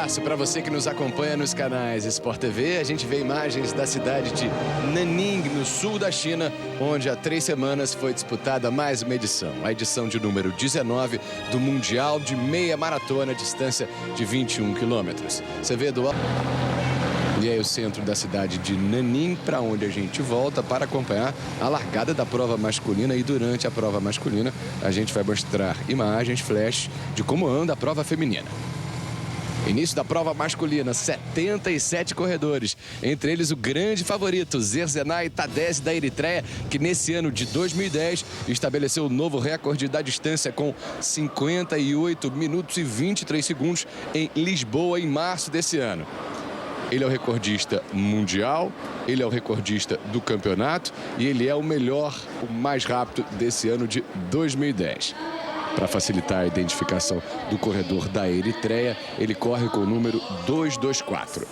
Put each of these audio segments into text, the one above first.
abraço para você que nos acompanha nos canais Sport TV. A gente vê imagens da cidade de Nanning, no sul da China, onde há 3 semanas foi disputada mais uma edição. A edição de número 19 do Mundial de Meia Maratona, distância de 21 quilômetros. Você vê do... E aí o centro da cidade de Nanning, para onde a gente volta para acompanhar a largada da prova masculina. E durante a prova masculina a gente vai mostrar imagens, flash de como anda a prova feminina. Início da prova masculina, 77 corredores, entre eles o grande favorito, Zerzenay Tadesse, da Eritreia, que nesse ano de 2010 estabeleceu o novo recorde da distância com 58 minutos e 23 segundos em Lisboa, em março desse ano. Ele é o recordista mundial, ele é o recordista do campeonato e ele é o melhor, o mais rápido desse ano de 2010. Para facilitar a identificação do corredor da Eritreia, ele corre com o número 224.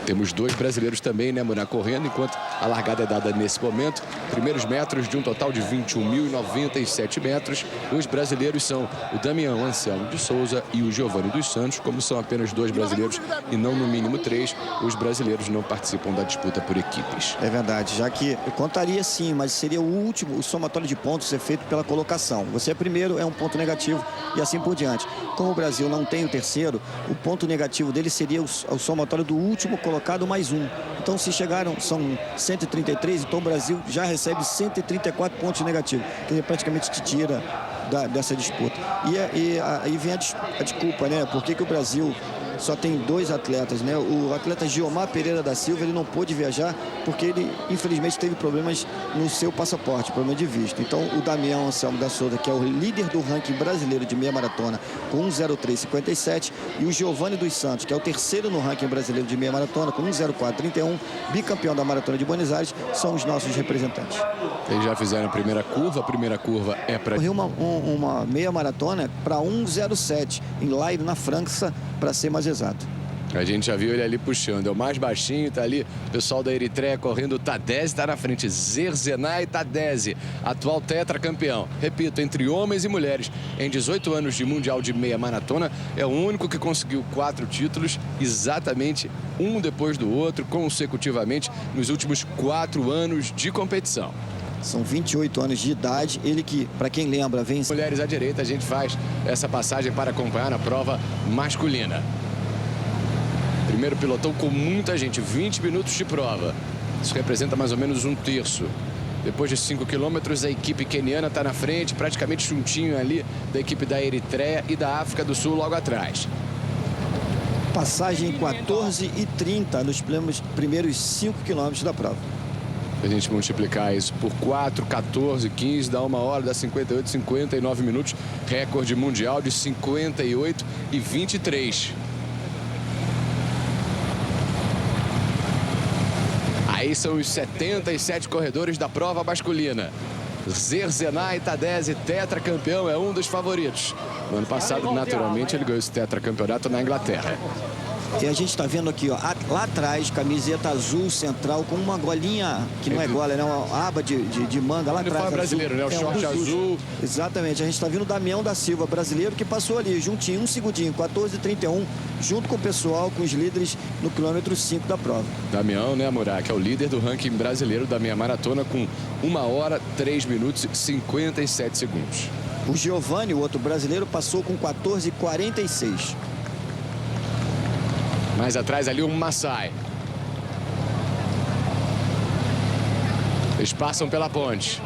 Temos 2 brasileiros também, né, Murá, correndo, enquanto a largada é dada nesse momento. Primeiros metros de um total de 21.097 metros. Os brasileiros são o Damião Anselmo de Souza e o Giovanni dos Santos. Como são apenas 2 brasileiros e não no mínimo 3, os brasileiros não participam da disputa por equipes. É verdade, já que eu contaria sim, mas seria o último, o somatório de pontos é feito pela colocação. Você é primeiro, é um ponto negativo e assim por diante. Como o Brasil não tem o terceiro, o ponto negativo dele seria o somatório do último colocado mais 1. Então, se chegaram, são 133, então o Brasil já recebe 134 pontos negativos, que ele praticamente te tira dessa disputa. E aí vem a desculpa, né? Por que o Brasil só tem 2 atletas, né? O atleta Gilmar Pereira da Silva, ele não pôde viajar porque ele, infelizmente, teve problemas no seu passaporte, problema de visto. Então, o Damião Anselmo da Souza, que é o líder do ranking brasileiro de meia maratona, com 1:03:57, e o Giovanni dos Santos, que é o terceiro no ranking brasileiro de meia maratona, com 1:04:31, bicampeão da Maratona de Buenos Aires, são os nossos representantes. Eles já fizeram a primeira curva é para... Correu uma meia maratona para 1:07, em Lyon, na França, para ser mais exato. A gente já viu ele ali puxando, é o mais baixinho, tá ali o pessoal da Eritreia correndo, o Tadesse está na frente, Zerzenay Tadesse, atual tetracampeão. Repito, entre homens e mulheres, em 18 anos de Mundial de Meia Maratona, é o único que conseguiu 4 títulos, exatamente um depois do outro, consecutivamente, nos últimos 4 anos de competição. São 28 anos de idade, ele que, para quem lembra, vem... Mulheres à direita, a gente faz essa passagem para acompanhar a prova masculina. Primeiro pilotão com muita gente, 20 minutos de prova. Isso representa mais ou menos 1/3. Depois de 5 quilômetros, a equipe queniana está na frente, praticamente juntinho ali da equipe da Eritreia e da África do Sul logo atrás. Passagem 14:30 nos primeiros 5 quilômetros da prova. Se a gente multiplicar isso por 4, 14, 15, dá 1 hora, dá 58, 59 minutos. Recorde mundial de 58:23. Aí são os 77 corredores da prova masculina. Zerzenay Tadesse, tetracampeão, é um dos favoritos. No ano passado, naturalmente, ele ganhou esse tetracampeonato na Inglaterra. E a gente está vendo aqui, ó, lá atrás, camiseta azul central com uma golinha, que não é gola, é uma aba de manga lá atrás. Azul. Brasileiro, né? O short azul. Exatamente, a gente está vendo o Damião da Silva, brasileiro, que passou ali juntinho, 1 segundinho, 14:31, junto com o pessoal, com os líderes no quilômetro 5 da prova. Damião, né, Murá, que é o líder do ranking brasileiro da meia maratona, com 1 hora, 3 minutos e 57 segundos. O Giovanni, o outro brasileiro, passou com 14:46. Mais atrás ali o Maasai. Eles passam pela ponte.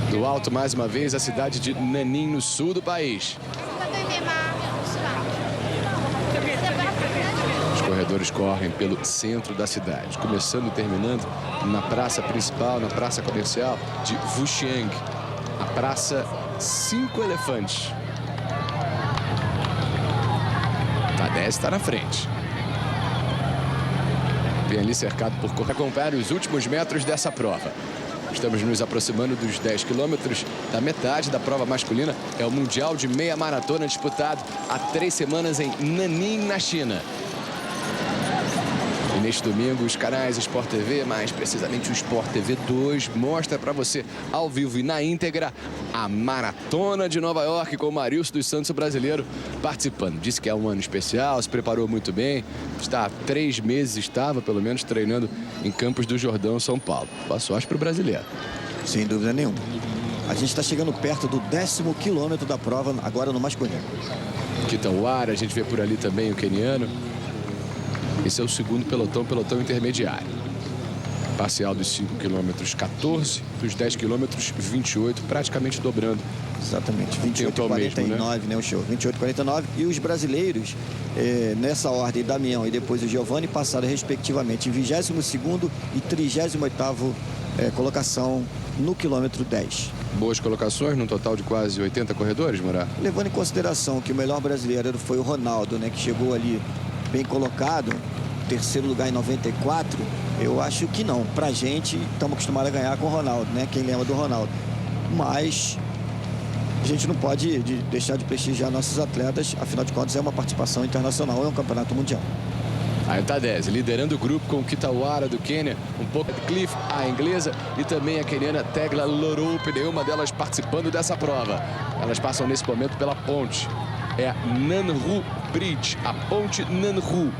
Do alto, mais uma vez, a cidade de Nanning, no sul do país. Os corredores correm pelo centro da cidade, começando e terminando na praça principal, na praça comercial de Wuxiang, a Praça 5 Elefantes. Tadesse está na frente. Vem ali cercado por acompanhar os últimos metros dessa prova. Estamos nos aproximando dos 10 quilômetros, da metade da prova masculina. É o Mundial de Meia Maratona disputado há 3 semanas em Nanning, na China. E neste domingo, os canais Sport TV, mais precisamente o Sport TV 2, mostra para você ao vivo e na íntegra a Maratona de Nova York com o Marilson dos Santos, o brasileiro, participando. Disse que é um ano especial, se preparou muito bem, está há 3 meses, estava pelo menos treinando em Campos do Jordão, São Paulo. Boa sorte para o brasileiro. Sem dúvida nenhuma. A gente está chegando perto do 10º quilômetro da prova, agora no masculino. Kitawara, a gente vê por ali também o queniano. Esse é o segundo pelotão intermediário. Parcial dos 5 quilômetros, 14, dos 10 quilômetros, 28, praticamente dobrando. Exatamente, 28,49, né, o show, 28,49. E os brasileiros, nessa ordem, Damião e depois o Giovanni, passaram respectivamente em 22º e 38º colocação no quilômetro 10. Boas colocações, num total de quase 80 corredores, Murá? Levando em consideração que o melhor brasileiro foi o Ronaldo, né, que chegou ali bem colocado, terceiro lugar em 94, eu acho que não. Pra gente, estamos acostumados a ganhar com o Ronaldo, né? Quem lembra do Ronaldo. Mas a gente não pode deixar de prestigiar nossos atletas, afinal de contas é uma participação internacional, é um campeonato mundial. Aí tá 10, liderando o grupo com o Kitawara do Quênia, um pouco de Cliff, a inglesa, e também a queniana Tegla Loroupe, nenhuma delas participando dessa prova. Elas passam nesse momento pela ponte. É a Nanhu Bridge, a ponte Nanhu.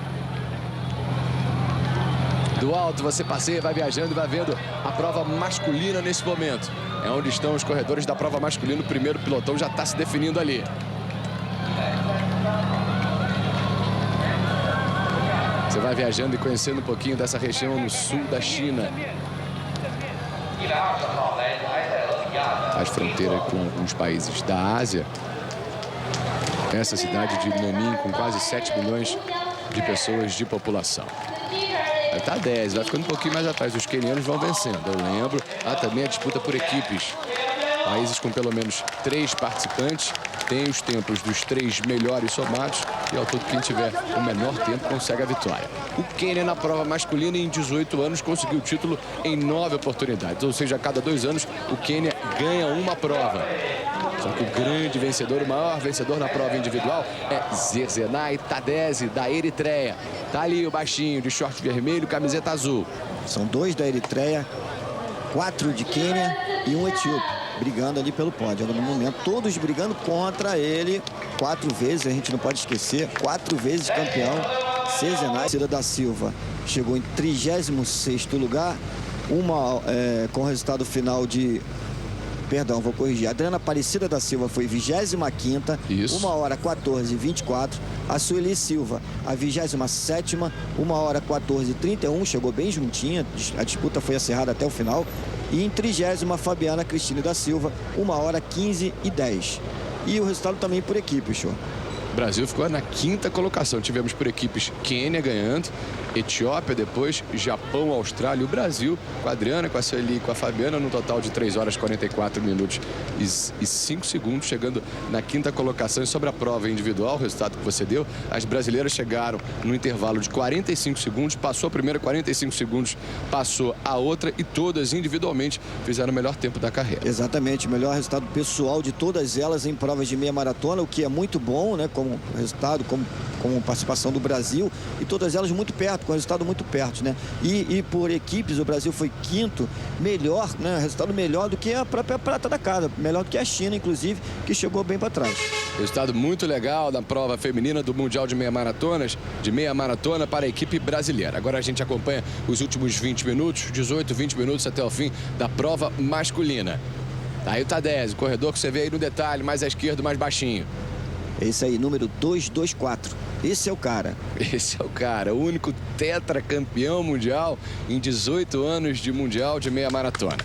Do alto você passeia, vai viajando e vai vendo a prova masculina nesse momento. É onde estão os corredores da prova masculina. O primeiro pilotão já está se definindo ali. Você vai viajando e conhecendo um pouquinho dessa região no sul da China. Faz fronteira com alguns países da Ásia. Essa cidade de Nanning com quase 7 milhões de pessoas de população. Aí tá 10, vai ficando um pouquinho mais atrás. Os quenianos vão vencendo, eu lembro. Há também a disputa por equipes. Países com pelo menos 3 participantes têm os tempos dos 3 melhores somados e ao todo quem tiver o menor tempo consegue a vitória. O Quênia na prova masculina em 18 anos conseguiu o título em 9 oportunidades, ou seja, a cada 2 anos o Quênia ganha uma prova. Só que o grande vencedor, o maior vencedor na prova individual é Zerzenai Tadesse, da Eritreia. Tá ali o baixinho de short vermelho, camiseta azul. São 2 da Eritreia, 4 de Quênia e 1 etíope, brigando ali pelo pódio. No momento, todos brigando contra ele. 4 vezes, a gente não pode esquecer, 4 vezes campeão. Zerzenai da Silva chegou em 36º lugar, com resultado final de... Perdão, vou corrigir. A Adriana Aparecida da Silva foi 25ª, 1h14:24. A Sueli Silva, a 27ª, 1h14:31. Chegou bem juntinha, a disputa foi acirrada até o final. E em 30ª, Fabiana Cristine da Silva, 1h15:10. E o resultado também por equipe, show. O Brasil ficou na 5ª colocação. Tivemos por equipes Quênia ganhando, Etiópia depois, Japão, Austrália e o Brasil, com a Adriana, com a Sueli e com a Fabiana, no total de 3 horas 44 minutos e 5 segundos, chegando na 5ª colocação. E sobre a prova individual, o resultado que você deu, as brasileiras chegaram no intervalo de 45 segundos, passou a primeira, 45 segundos, passou a outra e todas individualmente fizeram o melhor tempo da carreira. Exatamente, o melhor resultado pessoal de todas elas em provas de meia maratona, o que é muito bom, né, como resultado, como participação do Brasil, e todas elas muito perto, com resultado muito perto, né? E por equipes, o Brasil foi 5º, melhor, né? Resultado melhor do que a própria prata da casa, melhor do que a China, inclusive, que chegou bem para trás. Resultado muito legal da prova feminina do Mundial de meia maratona para a equipe brasileira. Agora a gente acompanha os últimos 20 minutos, 18, 20 minutos até o fim da prova masculina. Aí o Tadesse, o corredor que você vê aí no detalhe, mais à esquerda, mais baixinho. Esse aí, número 224. Esse é o cara. Esse é o cara, o único tetracampeão mundial em 18 anos de Mundial de meia maratona.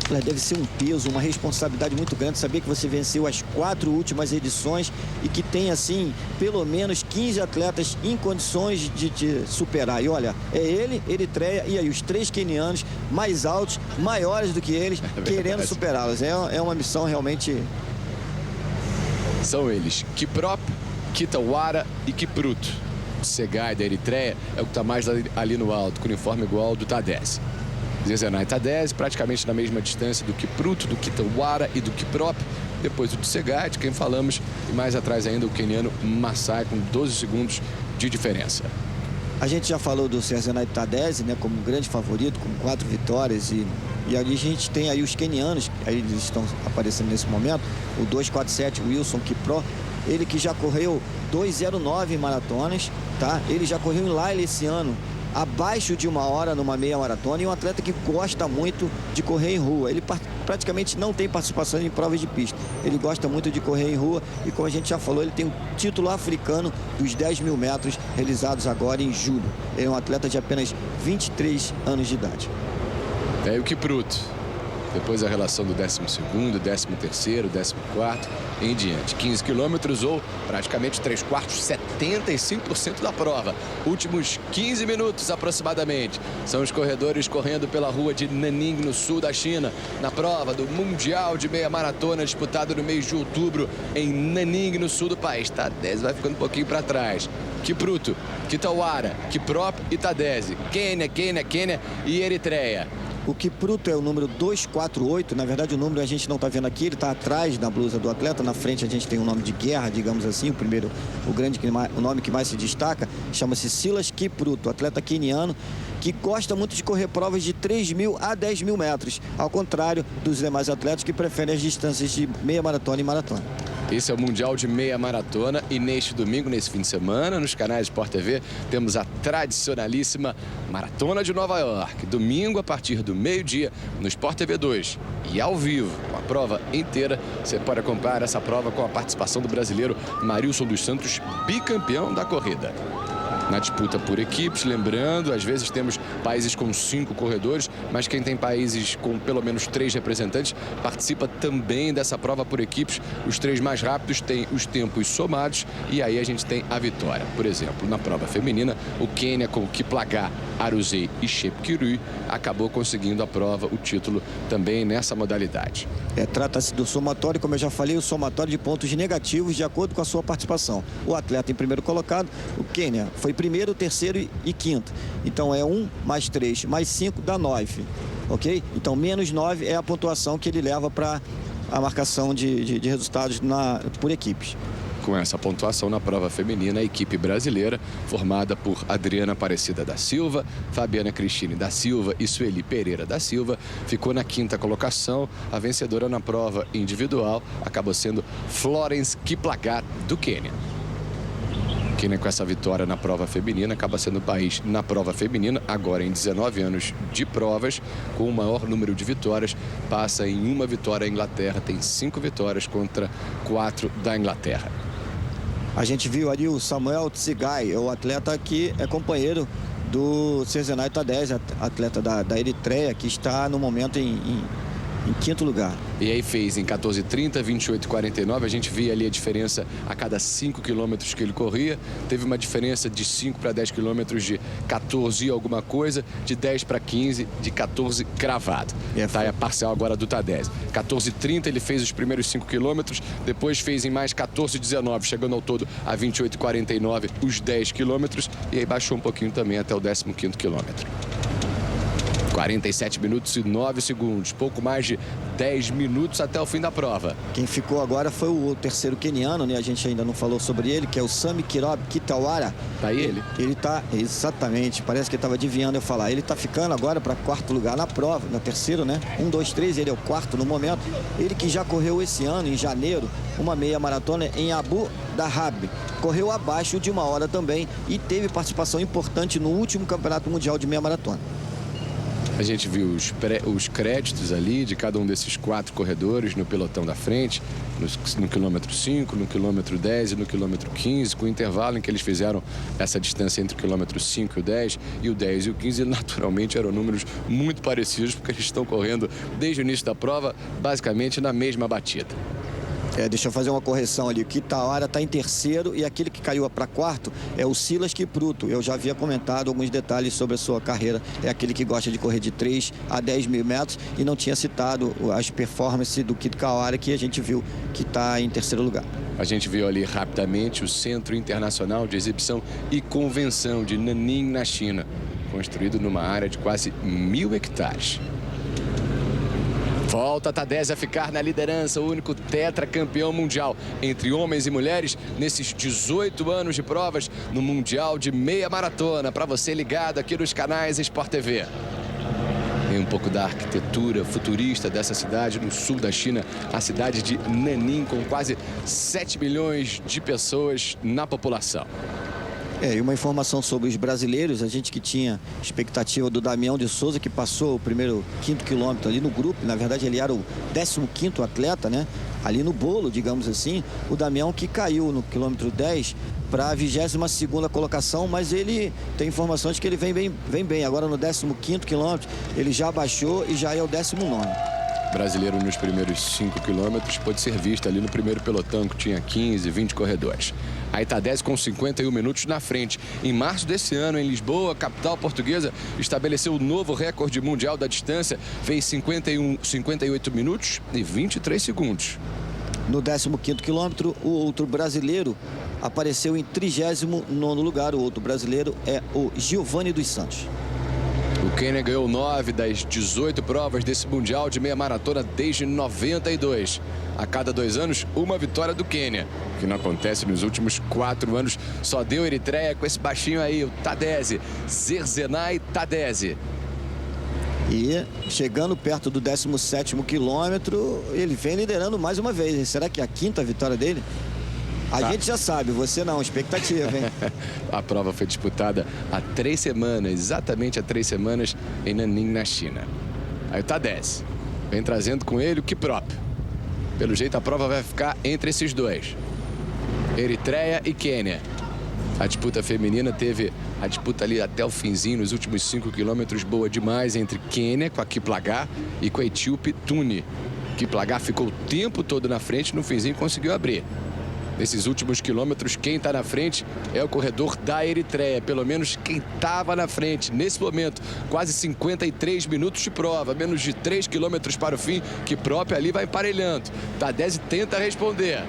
Deve ser um peso, uma responsabilidade muito grande saber que você venceu as 4 últimas edições e que tem, assim, pelo menos 15 atletas em condições de te superar. E olha, é ele, Eritreia e aí os 3 quenianos mais altos, maiores do que eles, querendo superá-los. É uma missão realmente... São eles, Kiprop, Kitawara e Kipruto. O Segai da Eritreia é o que está mais ali no alto, com o uniforme igual ao do Tadesse. Zerzenai Tadesse, praticamente na mesma distância do Kipruto, do Kitawara e do Kiprop. Depois o do Segai, de quem falamos. E mais atrás ainda o queniano Masai, com 12 segundos de diferença. A gente já falou do Serzenay Tadesse, né, como um grande favorito, com 4 vitórias. E ali a gente tem aí os quenianos, aí eles estão aparecendo nesse momento, o 247 Wilson Kiprop, ele que já correu 2:09 em maratonas, tá? Ele já correu em Lyle esse ano, abaixo de 1 hora numa meia maratona, e um atleta que gosta muito de correr em rua. Ele praticamente não tem participação em provas de pista. Ele gosta muito de correr em rua e, como a gente já falou, ele tem o título africano dos 10.000 metros realizados agora em julho. Ele é um atleta de apenas 23 anos de idade. É o Kipruto. Depois a relação do 12º, 13º, 14º em diante. 15 quilômetros ou praticamente 3/4, 75% da prova. Últimos 15 minutos aproximadamente. São os corredores correndo pela rua de Nanning, no sul da China, na prova do Mundial de Meia Maratona, disputado no mês de outubro em Nanning, no sul do país. Tadesse vai ficando um pouquinho para trás. Kipruto, Kitawara, Kiprop e Tadesse. Quênia e Eritreia. O Kipruto é o número 248, na verdade o número a gente não está vendo aqui, ele está atrás da blusa do atleta, na frente a gente tem um nome de guerra, digamos assim, o nome que mais se destaca, chama-se Silas Kipruto, atleta queniano, que gosta muito de correr provas de 3.000 a 10.000 metros, ao contrário dos demais atletas que preferem as distâncias de meia maratona e maratona. Esse é o Mundial de Meia Maratona e neste domingo, nesse fim de semana, nos canais Sport TV, temos a tradicionalíssima Maratona de Nova York. Domingo, a partir do meio-dia, no Sport TV 2 e ao vivo, com a prova inteira. Você pode acompanhar essa prova com a participação do brasileiro Marilson dos Santos, bicampeão da corrida. Na disputa por equipes, lembrando, às vezes temos países com 5 corredores, mas quem tem países com pelo menos 3 representantes participa também dessa prova por equipes. Os 3 mais rápidos têm os tempos somados e aí a gente tem a vitória. Por exemplo, na prova feminina, o Quênia com Kiplagat, Aruzei e Chepkirui acabou conseguindo a prova, o título também nessa modalidade. Trata-se do somatório, como eu já falei, o somatório de pontos negativos de acordo com a sua participação. O atleta em primeiro colocado, o Quênia, foi primeiro, terceiro e quinto. Então é 1 mais 3 mais 5 dá 9, ok? Então menos 9 é a pontuação que ele leva para a marcação de resultados por equipes. Com essa pontuação na prova feminina, a equipe brasileira, formada por Adriana Aparecida da Silva, Fabiana Cristine da Silva e Sueli Pereira da Silva, ficou na 5ª colocação. A vencedora na prova individual acabou sendo Florence Kiplagat, do Quênia. Quênia, com essa vitória na prova feminina, acaba sendo o país na prova feminina, agora em 19 anos de provas, com o maior número de vitórias, passa em 1 vitória a Inglaterra, tem 5 vitórias contra 4 da Inglaterra. A gente viu ali o Samuel Tsigai, o atleta que é companheiro do Serzenay Tadesse, atleta da Eritreia, que está no momento em 5º lugar. E aí fez em 14:30, 28:49. A gente via ali a diferença a cada 5 quilômetros que ele corria. Teve uma diferença de 5 para 10 quilômetros de 14 e alguma coisa, de 10 para 15, de 14 cravado. Tá aí a parcial agora do Tadesse. 14:30 ele fez os primeiros 5 quilômetros, depois fez em mais 14:19, chegando ao todo a 28:49 os 10 quilômetros, e aí baixou um pouquinho também até o 15º quilômetro. 47 minutos e 9 segundos, pouco mais de 10 minutos até o fim da prova. Quem ficou agora foi o terceiro queniano, né? A gente ainda não falou sobre ele, que é o Sami Kirob Kitawara. Tá aí ele? Ele tá, exatamente, parece que ele estava adivinhando eu falar. Ele tá ficando agora para 4º lugar na prova, na terceiro, né? 1, 2, 3, ele é o 4º no momento. Ele que já correu esse ano, em janeiro, uma meia maratona em Abu Dhabi. Correu abaixo de 1 hora também e teve participação importante no último Campeonato Mundial de Meia Maratona. A gente viu os créditos ali de cada um desses 4 corredores no pelotão da frente, no quilômetro 5, no quilômetro 10 e no quilômetro 15, com o intervalo em que eles fizeram essa distância entre o quilômetro 5 e o 10, e o 10 e o 15, naturalmente eram números muito parecidos, porque eles estão correndo desde o início da prova, basicamente na mesma batida. Deixa eu fazer uma correção ali. O Kitawara está em terceiro e aquele que caiu para 4º é o Silas Kipruto. Eu já havia comentado alguns detalhes sobre a sua carreira. É aquele que gosta de correr de 3 a 10.000 metros e não tinha citado as performances do Kitawara, que a gente viu que está em terceiro lugar. A gente viu ali rapidamente o Centro Internacional de Exibição e Convenção de Nanning, na China, construído numa área de quase 1.000 hectares. Volta Tadesse a ficar na liderança, o único tetracampeão mundial entre homens e mulheres nesses 18 anos de provas no Mundial de Meia Maratona. Para você ligado aqui nos canais Sport TV. Tem um pouco da arquitetura futurista dessa cidade no sul da China, a cidade de Nanning, com quase 7 milhões de pessoas na população. E uma informação sobre os brasileiros, a gente que tinha expectativa do Damião de Souza, que passou o primeiro 5º quilômetro ali no grupo, na verdade ele era o 15º atleta, né? Ali no bolo, digamos assim, o Damião que caiu no quilômetro 10 para a 22ª colocação, mas ele tem informações que ele vem bem. Agora no 15º quilômetro ele já baixou e já é o 19º. Brasileiro nos primeiros 5 quilômetros pôde ser visto ali no primeiro pelotão, que tinha 15, 20 corredores. A Tadesse com 51 minutos na frente. Em março desse ano, em Lisboa, capital portuguesa, estabeleceu o novo recorde mundial da distância. Fez 58 minutos e 23 segundos. No 15º quilômetro, o outro brasileiro apareceu em 39º lugar. O outro brasileiro é o Giovanni dos Santos. O Quênia ganhou 9 das 18 provas desse Mundial de Meia Maratona desde 92. A cada 2 anos, uma vitória do Quênia, que não acontece nos últimos 4 anos. Só deu Eritreia com esse baixinho aí, o Tadesse, Zerzenai Tadesse. E chegando perto do 17º quilômetro, ele vem liderando mais uma vez. Será que é a 5ª vitória dele? A gente já sabe, você não, expectativa, hein? A prova foi disputada há 3 semanas, exatamente há 3 semanas, em Nanning, na China. Aí o Tadesse vem trazendo com ele o Kiprop. Pelo jeito a prova vai ficar entre esses dois, Eritreia e Quênia. A disputa feminina teve a disputa ali até o finzinho, nos últimos 5 quilômetros, boa demais, entre Quênia com a Kiplagat e com a etíope Tuni. Kiplagat ficou o tempo todo na frente, no finzinho conseguiu abrir. Nesses últimos quilômetros, quem está na frente é o corredor da Eritreia. Pelo menos quem estava na frente. Nesse momento, quase 53 minutos de prova. Menos de 3 quilômetros para o fim, que próprio ali vai emparelhando. Tadesse tenta responder.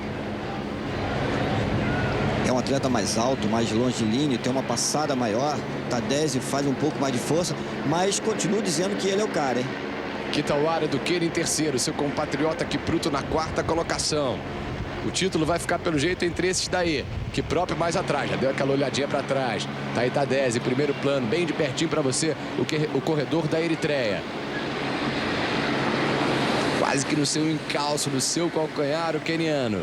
É um atleta mais alto, mais longilíneo, tem uma passada maior. Tadesse faz um pouco mais de força, mas continua dizendo que ele é o cara, hein? Kitawara do Quênia em terceiro. Seu compatriota Kipruto na 4ª colocação. O título vai ficar, pelo jeito, entre esses daí. Que próprio mais atrás, já deu aquela olhadinha para trás. Tá aí Tadesse, primeiro plano, bem de pertinho para você, o corredor da Eritreia. Quase que no seu encalço, no seu calcanhar, o queniano.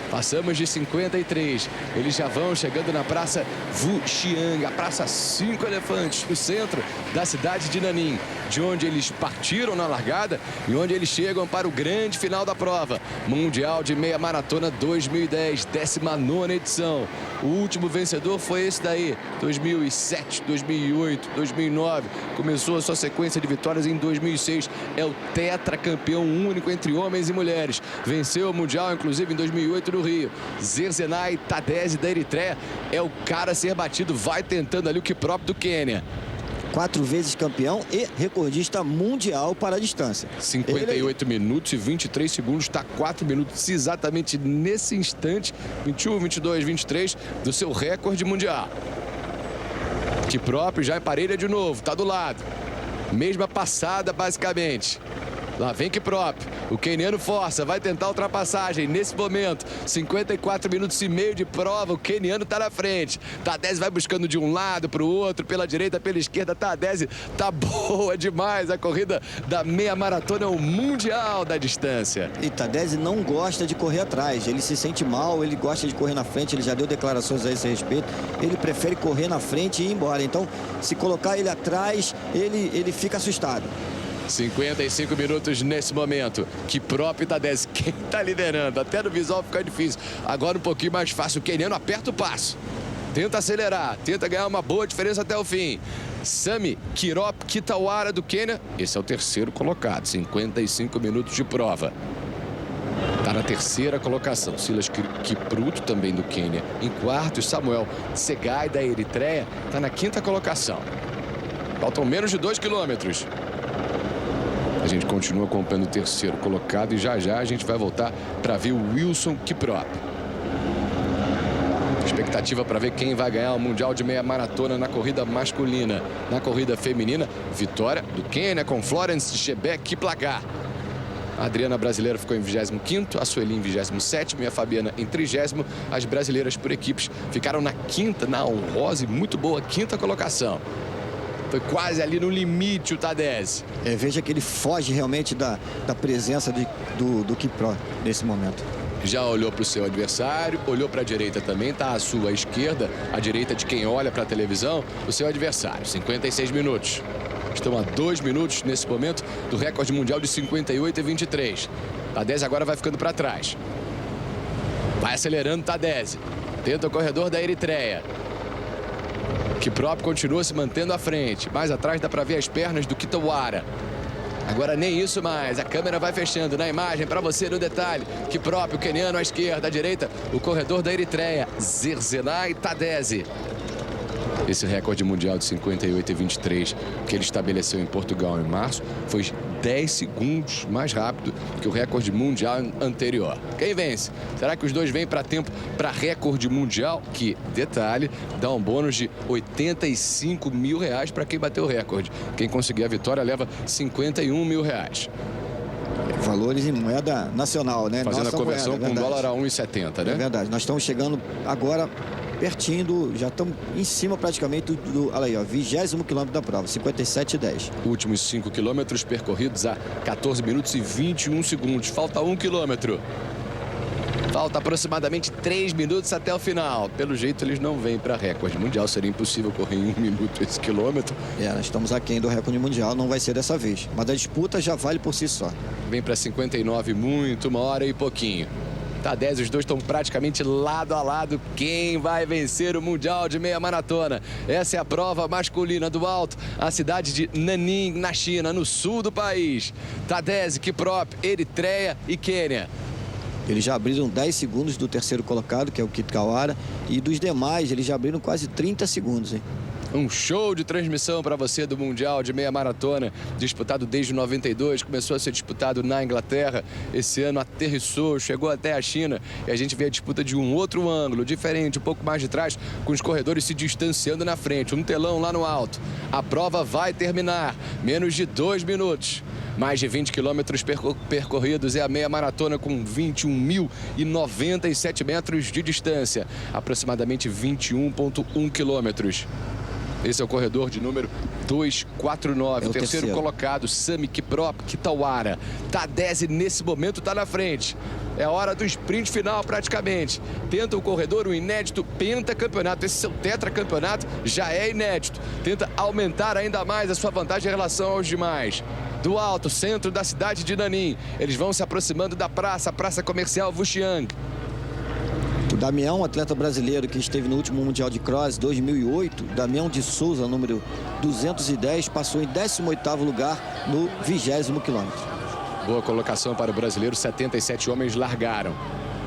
Passamos de 53. Eles já vão chegando na Praça Wuxiang, a Praça 5 Elefantes, no centro da cidade de Nanning, de onde eles partiram na largada e onde eles chegam para o grande final da prova. Mundial de Meia Maratona 2010, 19ª edição. O último vencedor foi esse daí, 2007, 2008, 2009. Começou a sua sequência de vitórias em 2006. É o tetracampeão único entre homens e mulheres. Venceu o Mundial, inclusive, em 2008 no Rio. Zerzenai Tadesse da Eritreia é o cara a ser batido. Vai tentando ali o Kiprop do Quênia. 4 vezes campeão e recordista mundial para a distância. 58 minutos e 23 segundos, está 4 minutos exatamente nesse instante, 21, 22, 23, do seu recorde mundial. Kiprop já emparelha de novo, está do lado. Mesma passada, basicamente. Lá vem Kiprop, o queniano força, vai tentar a ultrapassagem. Nesse momento, 54 minutos e meio de prova, o queniano está na frente. Tadesse vai buscando de um lado para o outro, pela direita, pela esquerda. Tadesse tá boa demais. A corrida da meia maratona é o mundial da distância. E Tadesse não gosta de correr atrás, ele se sente mal, ele gosta de correr na frente, ele já deu declarações a esse respeito. Ele prefere correr na frente e ir embora. Então, se colocar ele atrás, ele fica assustado. 55 minutos nesse momento. Kiprop e Tadesse, quem está liderando? Até no visual fica difícil. Agora um pouquinho mais fácil. O queniano aperta o passo. Tenta acelerar, tenta ganhar uma boa diferença até o fim. Sami Kirop Kitawara do Quênia. Esse é o terceiro colocado. 55 minutos de prova. Está na terceira colocação. Silas Kipruto, também do Quênia, em quarto. E Samuel Segai, da Eritreia, está na 5ª colocação. Faltam menos de 2 quilômetros. A gente continua acompanhando o terceiro colocado e já a gente vai voltar para ver o Wilson Kiprop. Expectativa para ver quem vai ganhar o Mundial de Meia Maratona na corrida masculina. Na corrida feminina, vitória do Quênia com Florence Chebet Kiplagat. A Adriana brasileira ficou em 25º, a Sueli em 27º e a Fabiana em 30º. As brasileiras por equipes ficaram na quinta, na honrosa e muito boa quinta colocação. Foi quase ali no limite o Tadese. Veja que ele foge realmente da presença do Kiprop nesse momento. Já olhou para o seu adversário, olhou para a direita também, está à sua esquerda, a direita de quem olha para a televisão, o seu adversário, 56 minutos. Estão a 2 minutos nesse momento do recorde mundial de 58,23. Tadese agora vai ficando para trás. Vai acelerando Tadese. Tenta o corredor da Eritreia. Kiprop continua se mantendo à frente. Mais atrás dá para ver as pernas do Kitawara. Agora nem isso mais, a câmera vai fechando na imagem para você no detalhe. Kiprop, o queniano à esquerda, à direita, o corredor da Eritreia, Zerzenay Tadese. Esse recorde mundial de 58,23 que ele estabeleceu em Portugal em março foi 10 segundos mais rápido que o recorde mundial anterior. Quem vence? Será que os dois vêm para tempo para recorde mundial? Que, detalhe, dá um bônus de R$85 mil para quem bateu o recorde. Quem conseguir a vitória leva R$51 mil. Valores em moeda nacional, né? Fazendo nossa a conversão moeda, com dólar a 1,70, né? É verdade. Nós estamos chegando agora pertinho já estamos em cima praticamente do olha aí, ó, 20º quilômetro da prova, 57,10. Últimos 5 quilômetros percorridos a 14 minutos e 21 segundos. Falta 1 quilômetro. Falta aproximadamente 3 minutos até o final. Pelo jeito, eles não vêm para recorde mundial. Seria impossível correr em 1 minuto esse quilômetro. Nós estamos aquém do recorde mundial. Não vai ser dessa vez. Mas a disputa já vale por si só. Vem para 59 muito, 1 hora e pouquinho. Tadese, os dois estão praticamente lado a lado. Quem vai vencer o Mundial de Meia Maratona? Essa é a prova masculina do alto. A cidade de Nanning, na China, no sul do país. Tadese, Kiprop, Eritreia e Quênia. Eles já abriram 10 segundos do terceiro colocado, que é o Kitawara. E dos demais, eles já abriram quase 30 segundos, hein? Um show de transmissão para você do Mundial de Meia Maratona, disputado desde 92, começou a ser disputado na Inglaterra. Esse ano aterrissou, chegou até a China e a gente vê a disputa de um outro ângulo, diferente, um pouco mais de trás, com os corredores se distanciando na frente, um telão lá no alto. A prova vai terminar, menos de 2 minutos. Mais de 20 quilômetros percorridos, é a meia maratona com 21.097 metros de distância, aproximadamente 21,1 quilômetros. Esse é o corredor de número 249, o terceiro colocado, Sami Kiprop, Kitawara. Tadese nesse momento está na frente. É a hora do sprint final praticamente. Tenta o corredor, o inédito pentacampeonato. Esse seu tetracampeonato já é inédito. Tenta aumentar ainda mais a sua vantagem em relação aos demais. Do alto, centro da cidade de Nanning. Eles vão se aproximando da praça, a praça comercial Wuxiang. O Damião, atleta brasileiro que esteve no último Mundial de Cross 2008, Damião de Souza, número 210, passou em 18º lugar no 20º quilômetro. Boa colocação para o brasileiro, 77 homens largaram.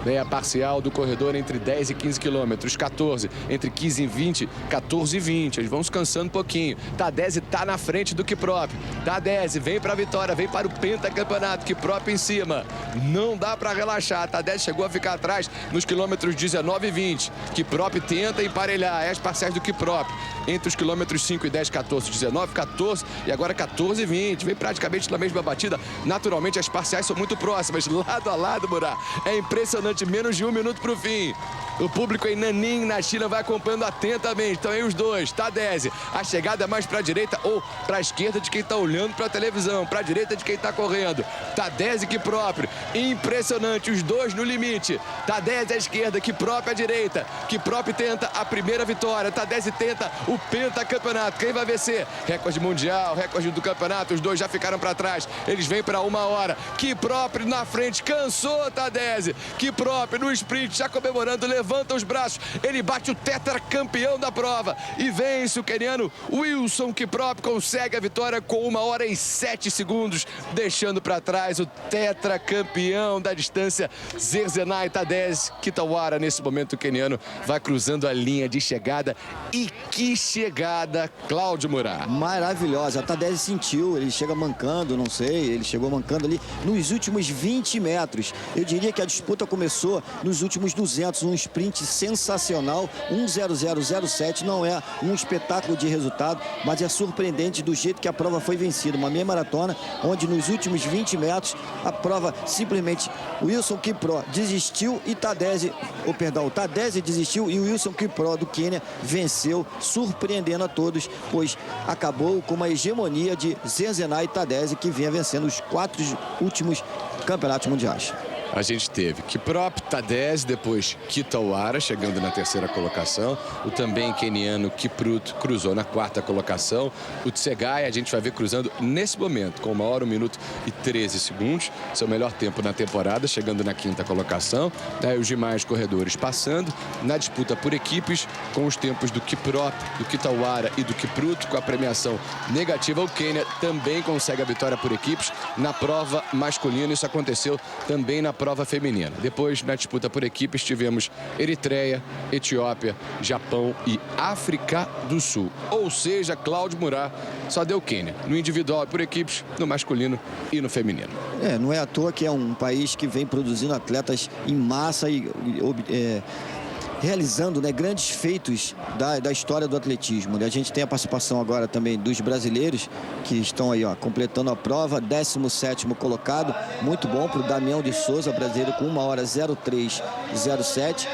Meia parcial do corredor entre 10 e 15 quilômetros, 14, entre 15 e 20, 14 e 20. Eles vão se cansando um pouquinho. Tadese está na frente do Kiprop. Tadese vem para a vitória, vem para o pentacampeonato. Kiprop em cima. Não dá para relaxar. Tadese chegou a ficar atrás nos quilômetros 19 e 20. Kiprop tenta emparelhar as parciais do Kiprop. Entre os quilômetros 5 e 10, 14, 19, 14 e agora 14 e 20. Vem praticamente na mesma batida. Naturalmente as parciais são muito próximas, lado a lado, Murat. É impressionante. Menos de 1 minuto para o fim. O público em Nanning, na China, vai acompanhando atentamente. Então aí os dois, Tadese. A chegada é mais para a direita ou para a esquerda de quem está olhando para a televisão. Para a direita de quem está correndo. Tadese e Kiprop. Impressionante, os dois no limite. Tadese à esquerda, Kiprop à direita. Kiprop tenta a primeira vitória. Tadese tenta o pentacampeonato. Quem vai vencer? Recorde mundial, recorde do campeonato. Os dois já ficaram para trás. Eles vêm para 1 hora. Kiprop na frente. Cansou, Tadese. Kiprop no sprint, já comemorando, levanta os braços, ele bate o tetracampeão da prova e vence o queniano Wilson Kiprop, consegue a vitória com 1 hora e 7 segundos, deixando para trás o tetracampeão da distância, Zerzenay Tadese. Kitawara, nesse momento, o queniano vai cruzando a linha de chegada. E que chegada, Cláudio Murat! Maravilhosa, a Tadese sentiu, ele chega mancando, não sei, ele chegou mancando ali nos últimos 20 metros. Eu diria que a disputa começou começou nos últimos 200, um sprint sensacional, 1:00:07, não é um espetáculo de resultado, mas é surpreendente do jeito que a prova foi vencida, uma meia maratona, onde nos últimos 20 metros, a prova simplesmente, Wilson Kipro desistiu e o Tadesse desistiu e o Wilson Kipro do Quênia venceu, surpreendendo a todos, pois acabou com uma hegemonia de Zenzenai Tadesse, que vinha vencendo os 4 últimos campeonatos mundiais. A gente teve Kiprop, Tadesse, depois Kitawara chegando na terceira colocação. O também queniano Kipruto cruzou na quarta colocação. O Tsegai a gente vai ver cruzando nesse momento com 1 hora, 1 minuto e 13 segundos. Seu melhor tempo na temporada, chegando na quinta colocação. Os demais corredores passando na disputa por equipes com os tempos do Kiprop, do Kitawara e do Kipruto, com a premiação negativa. O Quênia também consegue a vitória por equipes na prova masculina. Isso aconteceu também na prova feminina. Depois, na disputa por equipes, tivemos Eritreia, Etiópia, Japão e África do Sul. Ou seja, Cláudio Murat só deu Quênia no individual por equipes, no masculino e no feminino. Não é à toa que é um país que vem produzindo atletas em massa e realizando, grandes feitos da história do atletismo. A gente tem a participação agora também dos brasileiros que estão aí, completando a prova. 17º colocado, muito bom para o Damião de Souza, brasileiro, com 1 hora 03:07.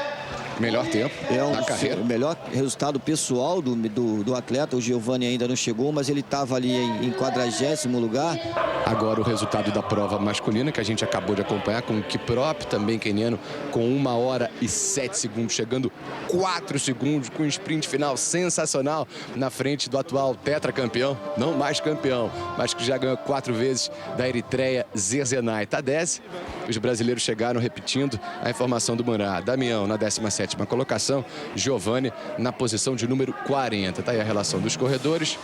Melhor tempo na carreira. O melhor resultado pessoal do atleta. O Giovanni ainda não chegou, mas ele estava ali em 40º lugar. Agora o resultado da prova masculina, que a gente acabou de acompanhar, com o Kiprop, também queniano, com 1 hora e 7 segundos, chegando 4 segundos, com um sprint final sensacional na frente do atual tetracampeão, não mais campeão, mas que já ganhou 4 vezes, da Eritreia, Zenzenai Tadesse. Os brasileiros chegaram repetindo a informação do Murat. Damião na 17ª colocação, Giovanni na posição de número 40. Tá aí a relação dos corredores.